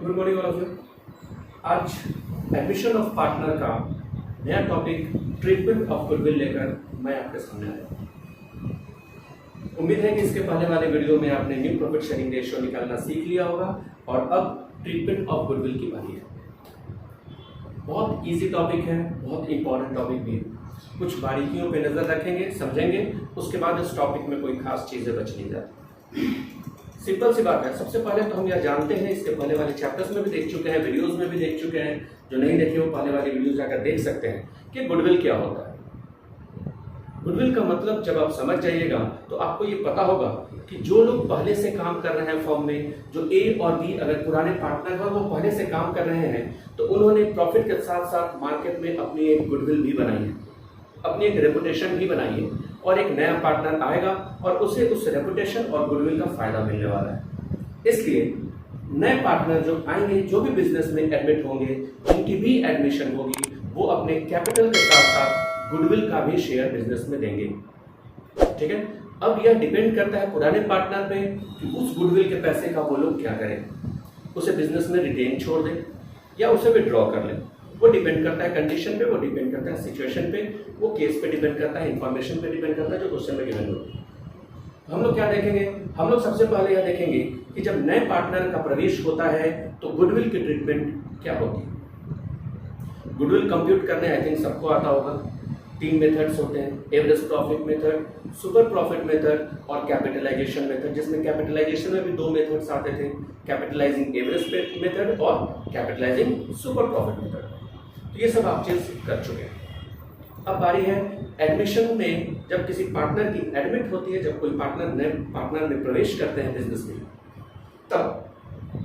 Good morning all of you. आज admission of partner का नया टॉपिक ट्रीटमेंट ऑफ गुडविल लेकर मैं आपके सामने आया। उम्मीद है कि इसके पहले वाले वीडियो में आपने न्यू प्रॉफिट शेयरिंग रेशियो निकालना सीख लिया होगा और अब ट्रीटमेंट ऑफ गुडविल की बारी है। बहुत इजी टॉपिक है, बहुत इंपॉर्टेंट टॉपिक भी है। कुछ बारीकियों पे नजर रखेंगे, समझेंगे, उसके बाद इस टॉपिक में कोई खास चीजें बच नहीं जाती। सिंपल सी बात है। सबसे पहले तो हम यह जानते हैं, इसके पहले वाले चैप्टर्स में भी देख चुके हैं, वीडियोस में भी देख चुके हैं। जो नहीं देखे वो पहले वाली वीडियो जाकर देख सकते हैं कि गुडविल क्या होता है। गुडविल का मतलब जब आप समझ जाइएगा तो आपको ये पता होगा कि जो लोग पहले से काम कर रहे हैं फर्म में, जो ए और बी अगर पुराने पार्टनर हैं वो पहले से काम कर रहे हैं, तो उन्होंने प्रॉफिट के साथ साथ मार्केट में अपनी एक गुडविल भी बनाई है, अपनी एक रेपुटेशन भी बनाई है। और एक नया पार्टनर आएगा और उसे उस रेपुटेशन और गुडविल का फायदा मिलने वाला है। इसलिए नए पार्टनर जो आएंगे, जो भी बिजनेस में एडमिट होंगे, उनकी भी एडमिशन होगी, वो अपने कैपिटल के साथ साथ गुडविल का भी शेयर बिजनेस में देंगे। ठीक है। अब यह डिपेंड करता है पुराने पार्टनर पे कि उस गुडविल के पैसे का वो लोग क्या करें, उसे बिजनेस में रिटेन छोड़ दें या उसे विड्रॉ कर लें। वो डिपेंड करता है कंडीशन पे, वो डिपेंड करता है सिचुएशन पे, वो केस पे डिपेंड करता है, इंफॉर्मेशन पे डिपेंड करता है जो क्वेश्चन में गिवन होगी। हम लोग क्या देखेंगे? हम लोग सबसे पहले यह देखेंगे कि जब नए पार्टनर का प्रवेश होता है तो गुडविल की ट्रीटमेंट क्या होती है। गुडविल कंप्यूट करने आई थिंक सबको आता होगा। 3 मेथड्स होते हैं, average profit method, super profit method और कैपिटलाइजेशन मेथड, जिसमें कैपिटलाइजेशन में भी 2 मेथड्स आते थे, कैपिटलाइजिंग एवरेज मेथड और कैपिटलाइजिंग सुपर प्रॉफिट मेथड। तो ये सब आप चीज कर चुके हैं। अब बारी है एडमिशन में, जब किसी पार्टनर की एडमिट होती है, जब कोई नए पार्टनर में प्रवेश करते हैं बिजनेस में, तब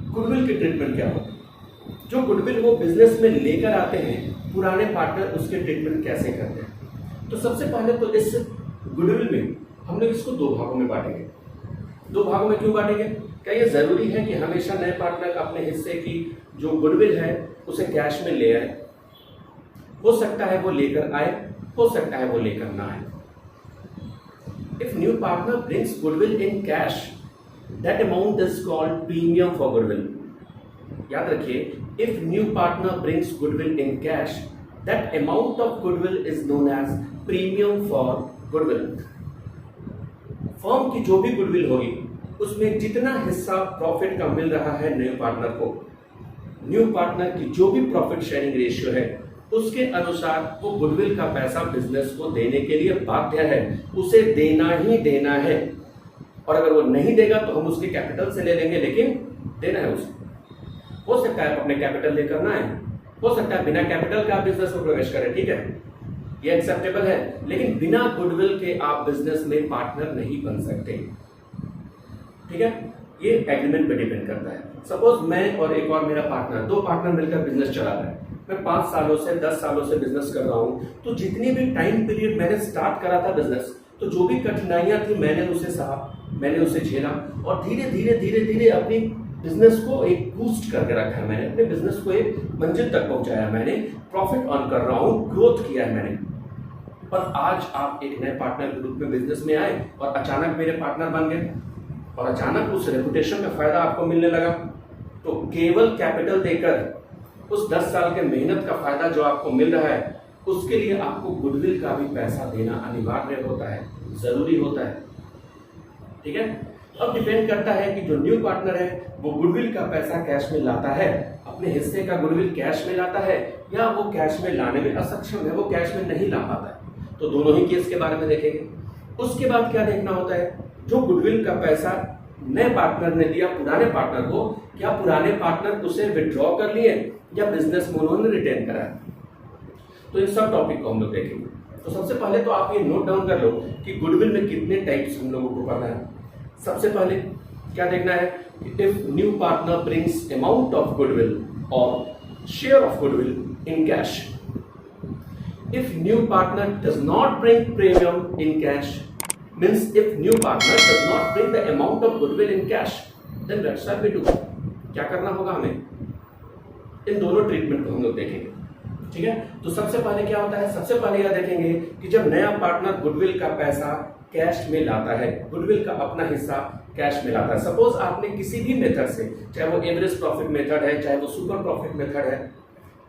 गुडविल की ट्रीटमेंट क्या होती है। जो गुडविल वो बिजनेस में लेकर आते हैं, पुराने पार्टनर उसके ट्रीटमेंट कैसे करते हैं। तो सबसे पहले तो इस गुडविल में हम लोग इसको 2 भागों में बांटेंगे। 2 भागों में क्यों बांटेंगे? क्या ये जरूरी है कि हमेशा नए पार्टनर अपने हिस्से की जो गुडविल है उसे कैश में ले आए? हो सकता है वो लेकर आए, हो सकता है वो लेकर ना आए। If new partner brings goodwill in cash, that amount is called premium for goodwill. याद रखिए, if new partner brings goodwill in cash, that amount of goodwill is known as premium for goodwill. Firm की जो भी goodwill होगी उसमें जितना हिस्सा profit का मिल रहा है नए पार्टनर को, न्यू पार्टनर की जो भी प्रॉफिट शेयरिंग रेशियो है उसके अनुसार वो गुडविल का पैसा बिजनेस को देने के लिए बाध्य है, उसे देना ही देना है। और अगर वो नहीं देगा तो हम उसके कैपिटल से ले लेंगे, लेकिन देना है उसे। हो सकता है अपने कैपिटल लेकर ना आए, हो सकता है बिना कैपिटल का आप बिजनेस में प्रवेश करें, ठीक है, ये एक्सेप्टेबल है। लेकिन बिना गुडविल के आप बिजनेस में पार्टनर नहीं बन सकते, ठीक है। ये एग्रीमेंट पे डिपेंड करता है। सपोज मैं और एक और मेरा पार्टनर, 2 पार्टनर मिलकर बिजनेस चला रहे हैं। मैं 5 सालों से 10 सालों से बिजनेस कर रहा हूं, तो जितनी भी टाइम पीरियड मैंने स्टार्ट करा था बिजनेस, तो जो भी कठिनाइयां थी मैंने उसे सहा, मैंने उसे झेला और धीरे धीरे धीरे धीरे अपनी बिजनेस को एक बूस्ट करके रखा है। मैंने अपने बिजनेस को एक मंजिल तक पहुंचाया, मैंने प्रॉफिट अर्न कर रहा हूं, ग्रोथ किया है मैंने। पर आज आप एक नए पार्टनर के रूप में बिजनेस में आए और अचानक मेरे पार्टनर बन गए और अचानक उस रेपुटेशन का फायदा आपको मिलने लगा, तो केवल कैपिटल देकर उस 10 साल के मेहनत का फायदा जो आपको मिल रहा है, उसके लिए आपको गुडविल का भी पैसा देना अनिवार्य होता है, जरूरी होता है, ठीक है। अब डिपेंड करता है कि जो न्यू पार्टनर है वो गुडविल का पैसा कैश में लाता है, अपने हिस्से का गुडविल कैश में लाता है, या वो कैश में लाने में असक्षम है, वो कैश में नहीं ला पाता है। तो दोनों ही केस के बारे में देखेंगे। उसके बाद क्या देखना होता है, जो गुडविल का पैसा नए पार्टनर ने दिया पुराने पार्टनर को, क्या पुराने पार्टनर उसे विड्रॉ कर लिए या बिजनेस में उन्होंने रिटेन करा। तो इन सब टॉपिक को हम लोग देखेंगे। तो सबसे पहले तो आप ये नोट डाउन कर लो कि गुडविल में कितने टाइप्स हम लोगों को पढ़ना है। सबसे पहले क्या देखना है, if new partner brings amount of goodwill और share of goodwill in cash. If new partner does not bring premium in cash, means if new partner does not bring the amount of goodwill in cash, then what shall we do? क्या करना होगा हमें? इन दोनों treatment को हम लोग देखेंगे। ठीक है, तो सबसे पहले क्या होता है, सबसे पहले यह देखेंगे कि जब नया पार्टनर गुडविल का पैसा कैश में लाता है, गुडविल का अपना हिस्सा कैश में लाता है। सपोज आपने किसी भी मेथड से, चाहे वो एवरेज प्रॉफिट मेथड है, चाहे वो सुपर प्रॉफिट मेथड है,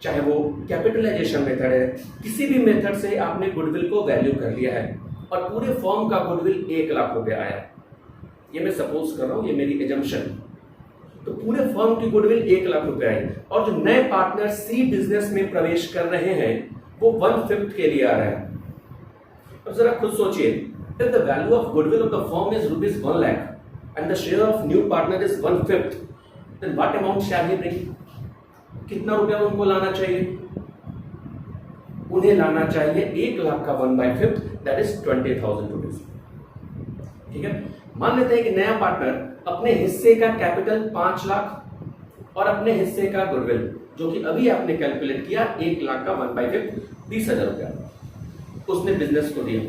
चाहे वो कैपिटलाइजेशन मेथड है, किसी भी मेथड से आपने गुडविल को वैल्यू कर लिया है और पूरे फॉर्म का गुडविल 1 लाख रुपए आया। ये मैं सपोज कर रहा हूं, ये मेरी एजम्पशन। तो पूरे फर्म की गुडविल 1 लाख रुपए आई और जो नए पार्टनर सी बिजनेस में प्रवेश कर रहे हैं वो 1/5 के लिए आ रहे हैं। अब जरा खुद सोचिए, if the value of goodwill of the firm is rupees 1 lakh and the share of new partner is 1/5, then what amount shall he bring? कितना रुपया उनको लाना चाहिए? उन्हें लाना चाहिए 1 लाख का 1/5, that is 20,000 rupees। ठीक है, मान लेते हैं कि नया पार्टनर अपने हिस्से का कैपिटल 5 लाख और अपने हिस्से का गुडविल जो कि अभी आपने कैलकुलेट किया 1 लाख का 1/5 20,000 रुपया उसने बिजनेस को दिया।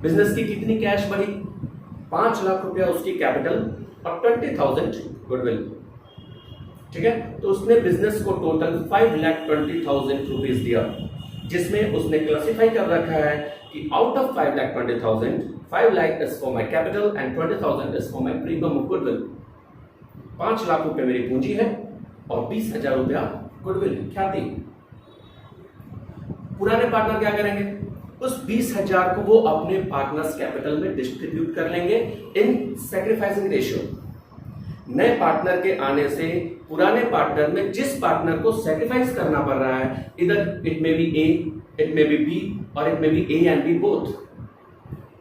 बिजनेस की कितनी कैश बढ़ी? 5 लाख रुपया उसकी कैपिटल और 20,000 गुडविल। ठीक है, तो उसने बिजनेस को टोटल 5,20,000 रुपीज दिया, जिसमें उसने क्लासिफाई कर रखा है कि out of 5,20,000 5 lakh is for my capital and 20,000 is for my premium of goodwill। 5 lakh रुपए मेरी पूंजी है और 20,000 रुपया गुडविल ख्याति। पुराने पार्टनर क्या करेंगे? उस 20,000 को वो अपने पार्टनर्स कैपिटल में डिस्ट्रीब्यूट कर लेंगे इन सैक्रिफाइसिंग रेशियो। नए पार्टनर के आने से पुराने पार्टनर में जिस पार्टनर को सैक्रिफाइस करना पड़ रहा है, इधर it may be A, it may be B और it may be A and B both.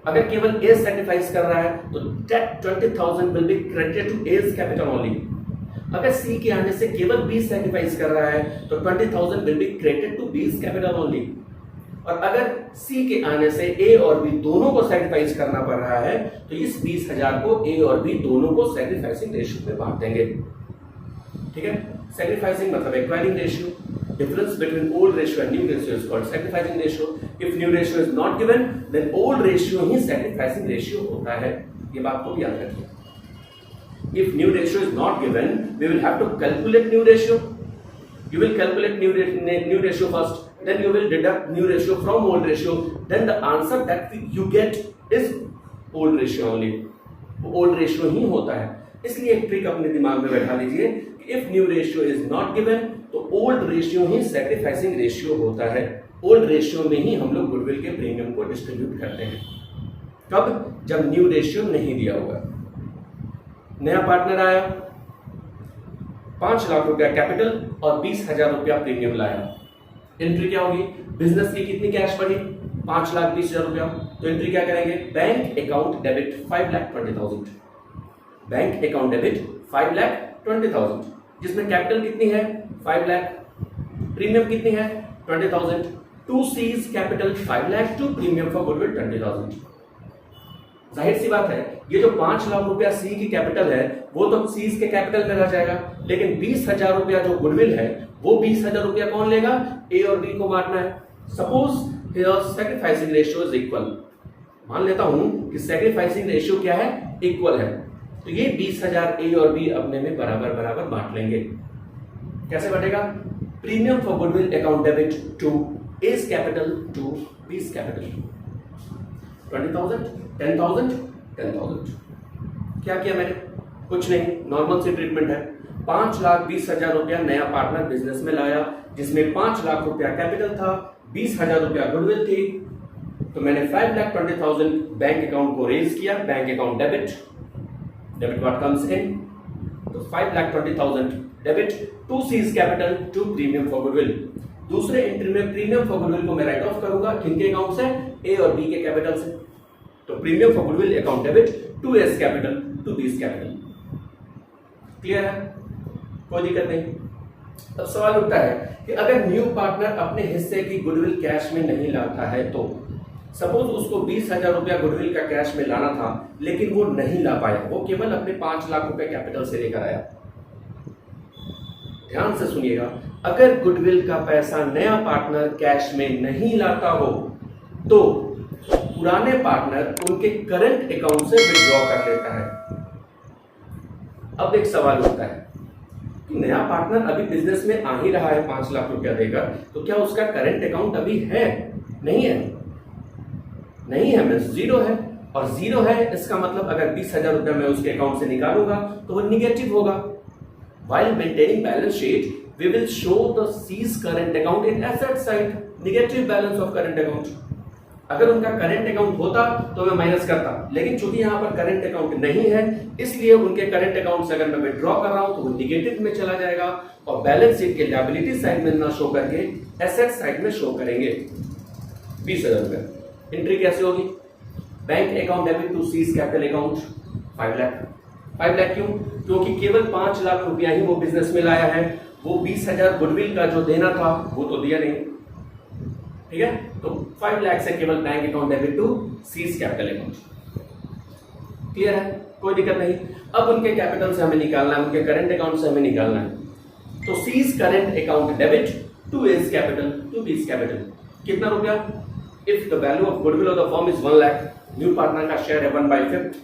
अगर केवल ए सैक्रिफाइस कर रहा है तो that 20,000 will be credited to A's capital only। अगर सी के आने से केवल बी सैक्रिफाइस कर रहा है तो 20,000 will be credited to B's capital only। और अगर सी के आने से ए और बी दोनों को सैक्रिफाइस करना पड़ रहा है तो इस 20,000 को ए और बी दोनों को सैक्रिफाइसिंग रेशियो में बांट देंगे। ठीक है, सैक्रिफाइसिंग मतलब acquiring ratio. Difference between old ratio and new ratio is called sacrificing ratio। If new ratio is not given, then old ratio he sacrificing ratio होता है। ये बात को भी याद रखिए। If new ratio is not given, we will have to calculate new ratio। You will calculate new ratio first, then you will deduct new ratio from old ratio, then the answer that you get is old ratio only। old ratio ही होता है। इसलिए एक trick अपने दिमाग में बैठा लीजिए कि if new ratio is not given तो ओल्ड रेशियो ही सैक्रिफाइसिंग रेशियो होता है। ओल्ड रेशियो में ही हम लोग गुडविल के प्रीमियम को डिस्ट्रीब्यूट करते हैं। कब? जब न्यू रेशियो नहीं दिया होगा। नया पार्टनर आया, 5 लाख रुपया कैपिटल और 20,000 रुपया प्रीमियम लाया। एंट्री क्या होगी? बिजनेस की कितनी कैश बढ़ी? 5,20,000 रुपया। तो एंट्री क्या करेंगे? Bank account debit 5,20,000। Bank account debit 5,20,000, जिसमें कैपिटल कितनी है? 5 लाख। प्रीमियम कितनी है? 20,000। To C's capital 5 lakh, to premium for goodwill 20,000। जाहिर सी बात है, ये जो 5 लाख रुपया सी की कैपिटल है वो तो सीज के कैपिटल में रह जाएगा, लेकिन 20,000 रुपया जो गुडविल है वो 20,000 रुपया कौन लेगा? ए और बी को बांटना है। Suppose here sacrificing ratio is equal. मान लेता हूं कि सैक्रिफाइसिंग रेशियो क्या है? इक्वल है। तो ये 20,000 ए और बी अपने में बराबर बराबर बांट लेंगे। कैसे बढ़ेगा? Premium for goodwill account debit to A's capital to B's capital. 20,000 10,000 10,000। क्या किया मैंने? कुछ नहीं, नॉर्मल सी ट्रीटमेंट है। 5,20,000 रुपया नया पार्टनर बिजनेस में लाया, जिसमें 5 लाख रुपया कैपिटल था, 20,000 रुपया गुडविल थी। तो मैंने 5,20,000 बैंक अकाउंट को रेज किया। Bank account debit what comes in, तो 5,20,000 debit to C's capital to premium for goodwill. दूसरे एंट्री में प्रीमियम फॉर गुडविल को मैं राइट ऑफ करूंगा किनके अकाउंट से? ए और बी के कैपिटल से। तो premium for goodwill account debit to A's capital to B's capital. Clear है? कोई दिक्कत नहीं। अब सवाल उठता है कि अगर न्यू पार्टनर अपने हिस्से की गुडविल कैश में नहीं लाता है तो सपोज उसको 20,000 रुपया गुडविल का कैश में लाना था, लेकिन वो नहीं ला पाया, वो केवल अपने 5 लाख रुपए कैपिटल से लेकर आया। ध्यान से सुनिएगा, अगर गुडविल का पैसा नया पार्टनर कैश में नहीं लाता हो तो पुराने पार्टनर उनके करंट अकाउंट से विड्रॉ कर लेता है। अब एक सवाल उठता है, कि नया पार्टनर अभी बिजनेस में आ ही रहा है 5 लाख रुपया देकर, तो क्या उसका करंट अकाउंट अभी है? नहीं है, नहीं है मीन्स जीरो है। और जीरो है इसका मतलब अगर 20,000 रुपया मैं उसके अकाउंट से निकालूंगा तो वो निगेटिव होगा। While maintaining balance sheet, we will show the ceased current account in asset side, negative balance of current account. अगर उनका करंट अकाउंट होता तो मैं माइनस करता, लेकिन चूंकि यहाँ पर करंट अकाउंट नहीं है इसलिए उनके करंट अकाउंट से अगर मैं विड्रॉ कर रहा हूं तो वो निगेटिव में चला जाएगा और बैलेंस शीट के लायबिलिटी साइड में ना शो करके एसेट साइड में शो करेंगे। 20,000 रुपए एंट्री कैसे होगी? Bank account debit to C's capital account 5 lakh. 5 lakh क्यों? क्योंकि केवल 5 लाख रुपया ही वो बिजनेस में लाया है, वो 20,000 गुडविल का जो देना था वो तो दिया नहीं, ठीक है। तो 5 लाख से केवल bank account debit to C's capital account. Clear है? कोई दिक्कत नहीं। अब उनके कैपिटल से हमें निकालना है, उनके करंट अकाउंट से हमें निकालना है। तो C's current account debit to A's capital to B's capital कितना रुपया? If the value of goodwill of the firm is 1 lakh, new partner का शेयर है 1/5,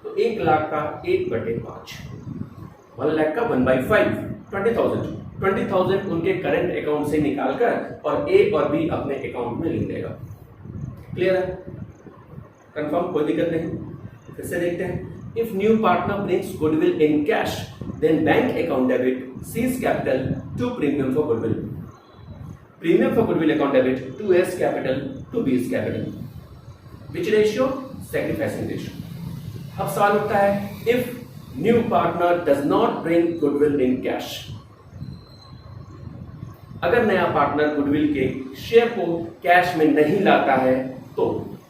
तो 1 लाख का 1/5, 1 लाख का 1/5, 20,000 उनके करंट अकाउंट से निकालकर और ए और बी अपने अकाउंट में लिख देगा। क्लियर है? कंफर्म? कोई दिक्कत नहीं। फिर से देखते हैं। If new partner brings goodwill in cash then bank account debit C's capital to premium for goodwill, premium for goodwill account debit to A's capital to B's capital. Which ratio? Sacrificing ratio. अब सवाल उठता है, if new partner does not bring goodwill in cash, अगर नया partner goodwill के share को cash में नहीं लाता है तो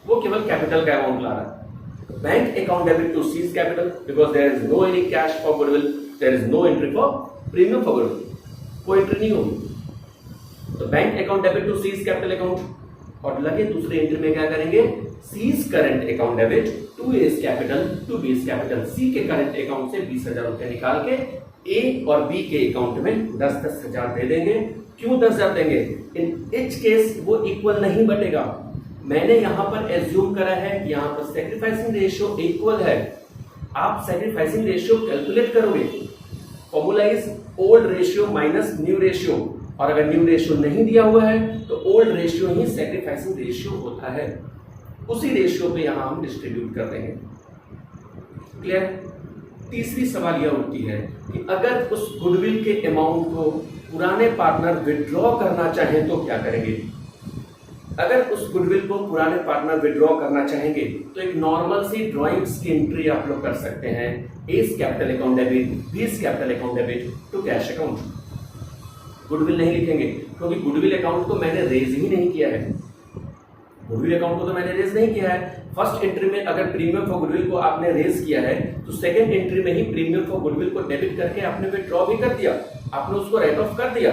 वो केवल कैपिटल का अमाउंट ला रहा है। Bank account debit to C's capital because there is no any cash for goodwill, there is no entry for premium for goodwill, कोई एंट्री नहीं होगी। तो bank account debit to C's capital account और लगे दूसरे एंट्री में क्या करेंगे? C's current account debit to A's capital to B's capital. C के करंट अकाउंट से 20,000 रुपए निकाल के ए और बी के अकाउंट में 10,000 दे देंगे। क्यों 10,000 देंगे? इन इच केस वो इक्वल नहीं बटेगा। मैंने यहां पर एज्यूम करा है यहां पर सैक्रिफाइसिंग रेशियो इक्वल है। आप सैक्रिफाइसिंग रेशियो कैलकुलेट करोगे, formula is old ratio minus new ratio, और अगर न्यू रेशियो नहीं दिया हुआ है तो ओल्ड रेशियो ही सैक्रिफाइसिंग रेशियो होता है। उसी रेशियो पे यहां हम डिस्ट्रीब्यूट कर देंगे। क्लियर? तीसरी सवाल यह उठती है कि अगर उस गुडविल के अमाउंट को पुराने पार्टनर विड्रॉ करना चाहें तो क्या करेंगे? अगर उस गुडविल को पुराने पार्टनर विड्रॉ करना चाहेंगे तो एक नॉर्मल सी ड्राइंग्स की एंट्री आप लोग कर सकते हैं। A's capital account debit, B's capital account debit to cash account. Goodwill नहीं लिखेंगे क्योंकि गुडविल अकाउंट को मैंने रेज ही नहीं किया है। गुडविल अकाउंट को तो मैंने रेज नहीं किया है। फर्स्ट एंट्री में अगर प्रीमियम फॉर गुडविल को आपने रेज किया है तो सेकंड एंट्री में ही प्रीमियम फॉर गुडविल को डेबिट करके आपने विड्रॉ भी कर दिया, आपने उसको राइट ऑफ कर दिया।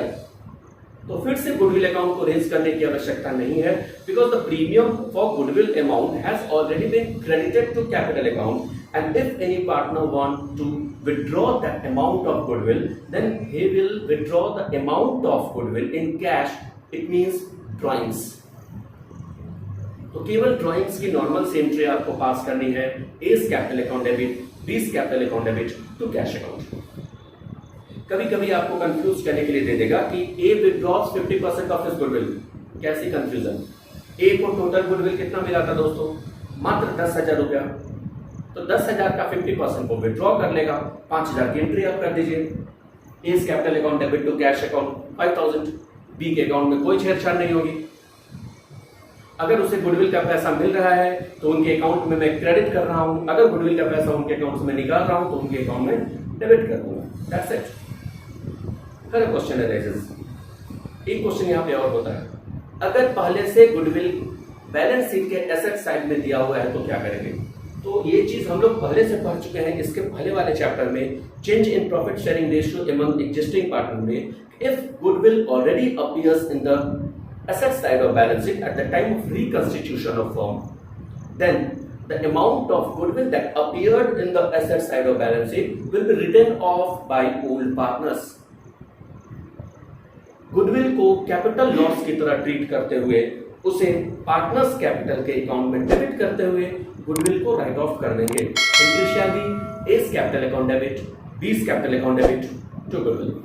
तो फिर से गुडविल अकाउंट को रेज करने की आवश्यकता नहीं है because the premium for goodwill amount has already been credited to capital account and if any partner want to withdraw that amount of goodwill then he will withdraw the amount of goodwill in cash, it means drawings। तो केवल drawings की normal सी entry आपको pass करनी है। A's capital account debit, B's capital account debit to cash account. कभी कभी आपको confuse करने के लिए दे देगा कि ए विथड्रॉज 50% ऑफ हिज गुडविल। कैसी कंफ्यूजन? ए को टोटल गुडविल कितना मिला था दोस्तों? मात्र 10,000 रुपया। तो 10,000 का 50% को विड्रॉ कर लेगा, 5,000 की एंट्री आप कर दीजिए। A's capital account debit to cash account 5,000, B के अकाउंट में कोई छेड़छाड़ नहीं होगी। अगर उसे गुडविल का पैसा मिल रहा है तो उनके अकाउंट में मैं क्रेडिट कर रहा हूं, अगर गुडविल का पैसा उनके अकाउंट से मैं निकाल रहा हूं तो उनके अकाउंट में डेबिट कर दूंगा। That's it. Her question arises. एक क्वेश्चन यहां पे और होता है, अगर पहले से गुडविल बैलेंस शीट के एसेट साइड में दिया हुआ है तो क्या करेंगे? तो ये चीज हम लोग पहले से पढ़ चुके हैं इसके पहले वाले चैप्टर में, change in profit sharing ratio among existing partner में। If goodwill already appears in the asset side of balance sheet at the time of reconstitution of firm, then the amount of goodwill that appeared in the asset side of balance sheet will be written off by old partners। Goodwill को capital loss की तरह treat करते हुए उसे partners' capital के account में debit करते हुए गुडविल को राइट ऑफ कर देंगे। Entry shall be A's capital account debit, B's capital account debit to goodwill.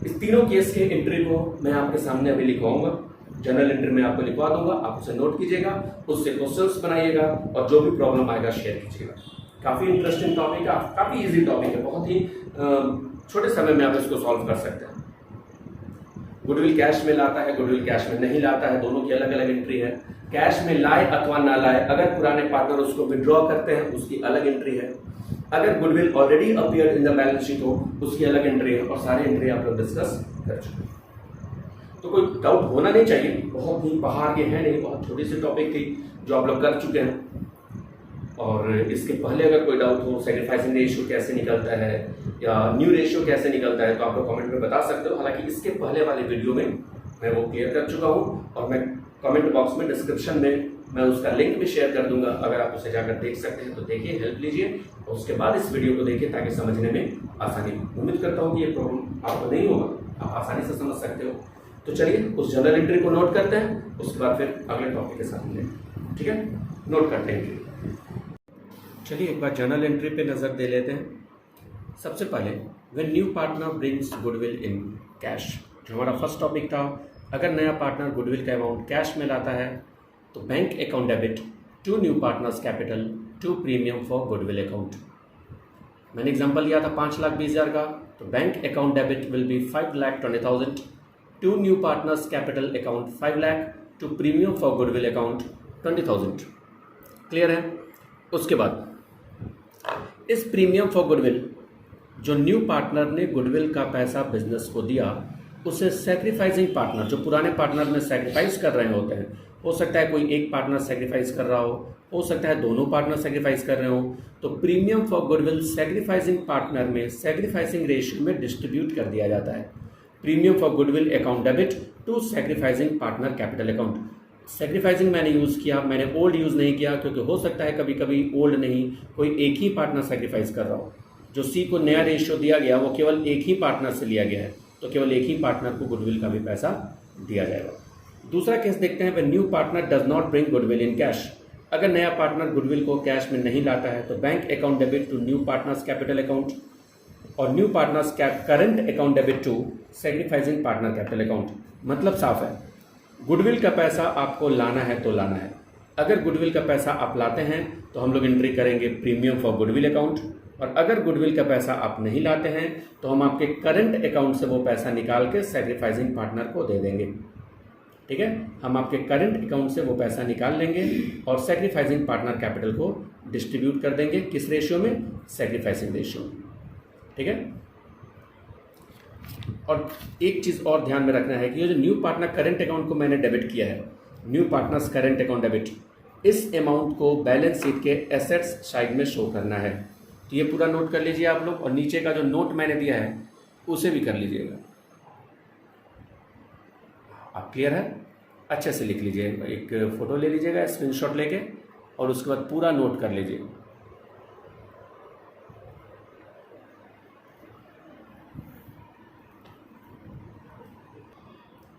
इस तीनों केस के एंट्री को मैं आपके सामने अभी लिखवाऊंगा। जनरल एंट्री में आपको लिखवा दूंगा, आप उसे नोट कीजिएगा, उससे क्वेश्चंस बनाइएगा और जो भी प्रॉब्लम आएगा शेयर कीजिएगा। काफ़ी इंटरेस्टिंग टॉपिक है, काफ़ी इजी टॉपिक है, बहुत ही छोटे समय में आप इसको सॉल्व कर सकते हैं। गुडविल कैश में लाता है, गुडविल कैश में नहीं लाता है, दोनों की अलग अलग एंट्री है। कैश में लाए अथवा ना लाए, अगर पुराने पार्टनर उसको विड्रॉ करते हैं उसकी अलग एंट्री है। अगर goodwill already appeared in the balance sheet हो उसकी अलग एंट्री है, और सारी एंट्री आप लोग डिस्कस कर चुके हैं। तो कोई डाउट होना नहीं चाहिए, बहुत ही पहाड़ के है नहीं, बहुत छोटी सी टॉपिक थी जो आप लोग कर चुके हैं। और इसके पहले अगर कोई डाउट हो, सैक्रिफाइसिंग रेशियो कैसे निकलता है या न्यू रेशियो कैसे निकलता है, तो आप लोग कमेंट में बता सकते हो। हालांकि इसके पहले वाले वीडियो में मैं वो क्लियर कर चुका हूँ, और मैं कमेंट बॉक्स में डिस्क्रिप्शन में मैं उसका लिंक भी शेयर कर दूंगा। अगर आप उसे जाकर देख सकते हैं तो देखिए, हेल्प लीजिए, और उसके बाद इस वीडियो को देखिए ताकि समझने में आसानी हो। उम्मीद करता हूँ कि ये प्रॉब्लम आपको नहीं होगा, आप आसानी से समझ सकते हो। तो चलिए उस जनरल एंट्री को नोट करते हैं, उसके बाद फिर अगले टॉपिक के साथ मिलेंगे। ठीक है, नोट करते हैं। चलिए एक बार जर्नल एंट्री पे नज़र दे लेते हैं। सबसे पहले when new partner brings goodwill in cash, जो हमारा फर्स्ट टॉपिक था, अगर नया पार्टनर गुडविल का अमाउंट कैश में लाता है तो bank account debit to new partner's capital to premium for goodwill account. मैंने एग्जांपल लिया था 5,20,000 का, तो bank account debit will be 5,20,000 to new partner's capital account 5 lakh to premium for goodwill account 20,000। Clear है? उसके बाद इस प्रीमियम फॉर गुडविल जो न्यू पार्टनर ने गुडविल का पैसा बिजनेस को दिया, उसे सैक्रिफाइसिंग पार्टनर, जो पुराने पार्टनर में सैक्रिफाइस कर रहे होते हैं, हो सकता है कोई एक पार्टनर सैक्रिफाइस कर रहा हो सकता है दोनों पार्टनर सैक्रिफाइस कर रहे हो, तो premium for goodwill sacrificing partner में सैक्रिफाइसिंग रेशियो में डिस्ट्रीब्यूट कर दिया जाता है। Premium for goodwill account debit to sacrificing partner capital account. Sacrificing मैंने यूज़ किया, मैंने ओल्ड यूज़ नहीं किया, क्योंकि हो सकता है कभी कभी ओल्ड नहीं, कोई एक ही पार्टनर सैक्रिफाइस कर रहा हो। जो सी को नया रेशियो दिया गया वो केवल एक ही पार्टनर से लिया गया है, तो केवल एक ही पार्टनर को गुडविल का भी पैसा दिया जाएगा। दूसरा केस देखते हैं, when new partner does not bring goodwill in cash. अगर नया पार्टनर गुडविल को कैश में नहीं लाता है तो bank account debit to new partner's capital account और new partner's current account debit to sacrificing partner capital account. मतलब साफ है, गुडविल का पैसा आपको लाना है तो लाना है। अगर गुडविल का पैसा आप लाते हैं तो हम लोग एंट्री करेंगे प्रीमियम फॉर गुडविल अकाउंट, और अगर गुडविल का पैसा आप नहीं लाते हैं तो हम आपके करंट अकाउंट से वो पैसा निकाल के सैक्रिफाइसिंग पार्टनर को दे देंगे। ठीक है, हम आपके करंट अकाउंट से वो पैसा निकाल लेंगे और सैक्रिफाइसिंग पार्टनर कैपिटल को डिस्ट्रीब्यूट कर देंगे। किस रेशियो में? Sacrificing ratio. ठीक है, और एक चीज़ और ध्यान में रखना है कि ये जो न्यू पार्टनर करंट अकाउंट को मैंने डेबिट किया है, new partner's current account debit, इस अमाउंट को बैलेंस शीट के एसेट्स साइड में शो करना है। तो ये पूरा नोट कर लीजिए आप लोग, और नीचे का जो नोट मैंने दिया है उसे भी कर लीजिएगा। आप क्लियर है? अच्छे से लिख लीजिए, एक फ़ोटो ले लीजिएगा स्क्रीनशॉट लेके, और उसके बाद पूरा नोट कर लीजिए।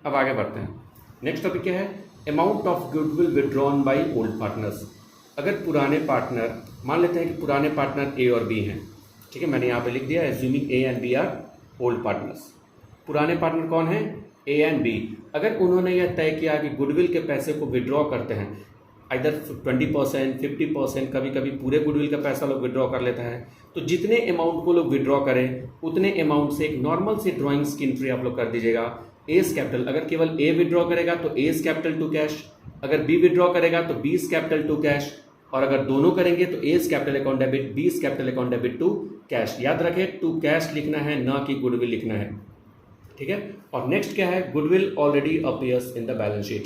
अब आगे बढ़ते हैं। नेक्स्ट टॉपिक क्या है? Amount of goodwill withdrawn by old partners. अगर पुराने पार्टनर, मान लेते हैं कि पुराने पार्टनर ए और बी हैं, ठीक है, मैंने यहाँ पे लिख दिया assuming A and B are old partners. पुराने पार्टनर कौन है? A and B. अगर उन्होंने यह तय किया कि गुडविल के पैसे को विड्रॉ करते हैं, इधर 20%, 50%, कभी कभी पूरे गुडविल का पैसा लोग विड्रॉ कर लेता है, तो जितने अमाउंट को लोग विड्रॉ करें उतने अमाउंट से एक नॉर्मल सी ड्राइंग्स की एंट्री आप लोग कर दीजिएगा। एस कैपिटल, अगर केवल ए विड्रॉ करेगा तो एस कैपिटल टू कैश, अगर बी विड्रॉ करेगा तो बीस कैपिटल टू कैश, और अगर दोनों करेंगे तो A's capital account debit, B's capital account debit to cash. याद रखें, टू कैश लिखना है, ना कि गुडविल लिखना है। ठीक है, और नेक्स्ट क्या है? Goodwill already appears in the balance sheet.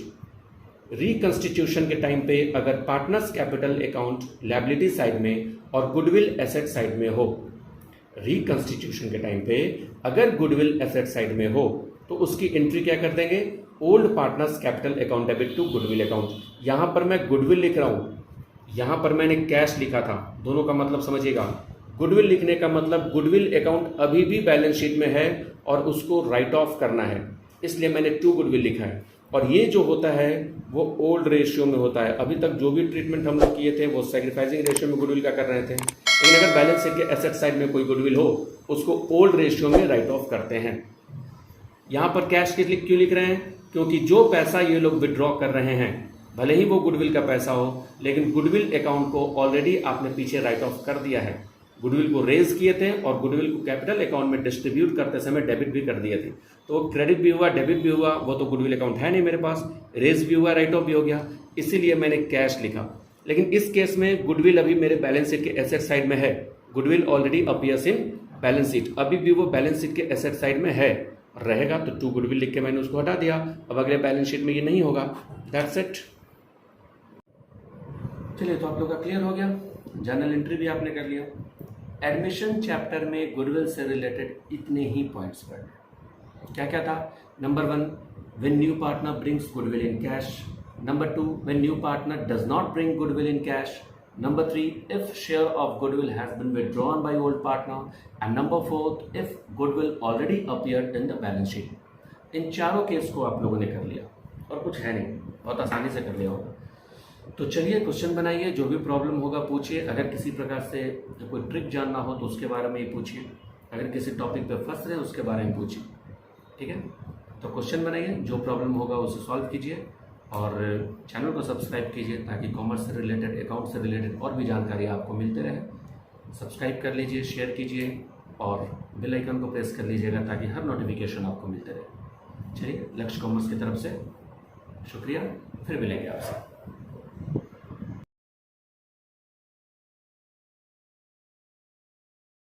Reconstitution के टाइम पे अगर partners capital account liability side में और गुडविल एसेट साइड में हो, रिकंस्टिट्यूशन के टाइम पे अगर गुडविल एसेट साइड में हो तो उसकी एंट्री क्या कर देंगे? Old partners' capital account debit to goodwill account. यहां पर मैं गुडविल लिख रहा हूं, यहां पर मैंने कैश लिखा था, दोनों का मतलब समझिएगा। गुडविल लिखने का मतलब गुडविल अकाउंट अभी भी बैलेंस शीट में है और उसको राइट ऑफ करना है, इसलिए मैंने टू गुडविल लिखा है। और ये जो होता है वो ओल्ड रेशियो में होता है। अभी तक जो भी ट्रीटमेंट हम लोग किए थे वो सैक्रिफाइसिंग रेशियो में गुडविल का कर रहे थे, लेकिन अगर बैलेंस शीट के एसेट साइड में कोई गुडविल हो उसको ओल्ड रेशियो में राइट ऑफ करते हैं। यहाँ पर कैश क्यों लिख रहे हैं? क्योंकि जो पैसा ये लोग विड्रॉ कर रहे हैं, भले ही वो गुडविल का पैसा हो, लेकिन गुडविल अकाउंट को ऑलरेडी आपने पीछे राइट ऑफ कर दिया है। गुडविल को रेज किए थे और गुडविल को कैपिटल अकाउंट में डिस्ट्रीब्यूट करते समय डेबिट भी कर दिए थे, तो क्रेडिट भी हुआ, डेबिट भी हुआ। वो तो गुडविल अकाउंट है नहीं मेरे पास, रेज भी हुआ, राइट ऑफ भी हो गया, इसीलिए मैंने कैश लिखा। लेकिन इस केस में गुडविल अभी मेरे बैलेंस शीट के एसेट साइड में है। Goodwill already appears in balance sheet, अभी भी वो बैलेंस शीट के एसेट साइड में है, रहेगा तो टू गुडविल लिख के मैंने उसको हटा दिया। अब अगले बैलेंस शीट में ये नहीं होगा। That's it. चलिए, तो आप लोग का क्लियर हो गया। जर्नल एंट्री भी आपने कर लिया। एडमिशन चैप्टर में गुडविल से रिलेटेड इतने ही पॉइंट्स पढ़े। क्या क्या था? Number 1, when new partner brings goodwill in cash. Number 2, when new partner does not bring goodwill in cash. Number 3, if share of goodwill has been withdrawn by old partner. And number 4, if goodwill already appeared in the balance sheet. इन चारों case को आप लोगों ने कर लिया और कुछ है नहीं, बहुत आसानी से कर लिया होगा। तो चलिए, क्वेश्चन बनाइए, जो भी प्रॉब्लम होगा पूछिए। अगर किसी प्रकार से कोई ट्रिक जानना हो तो उसके बारे में ही पूछिए। अगर किसी टॉपिक पे फंस रहे हैं उसके बारे में पूछिए, ठीक है? तो क्वेश्चन बनाइए, जो प्रॉब्लम होगा उसे सॉल्व कीजिए और चैनल को सब्सक्राइब कीजिए ताकि कॉमर्स से रिलेटेड, अकाउंट से रिलेटेड और भी जानकारी आपको मिलते रहे। सब्सक्राइब कर लीजिए, शेयर कीजिए और बेल आइकन को प्रेस कर लीजिएगा ताकि हर नोटिफिकेशन आपको मिलते रहे। चलिए, लक्ष्य कॉमर्स की तरफ से शुक्रिया, फिर मिलेंगे आपसे।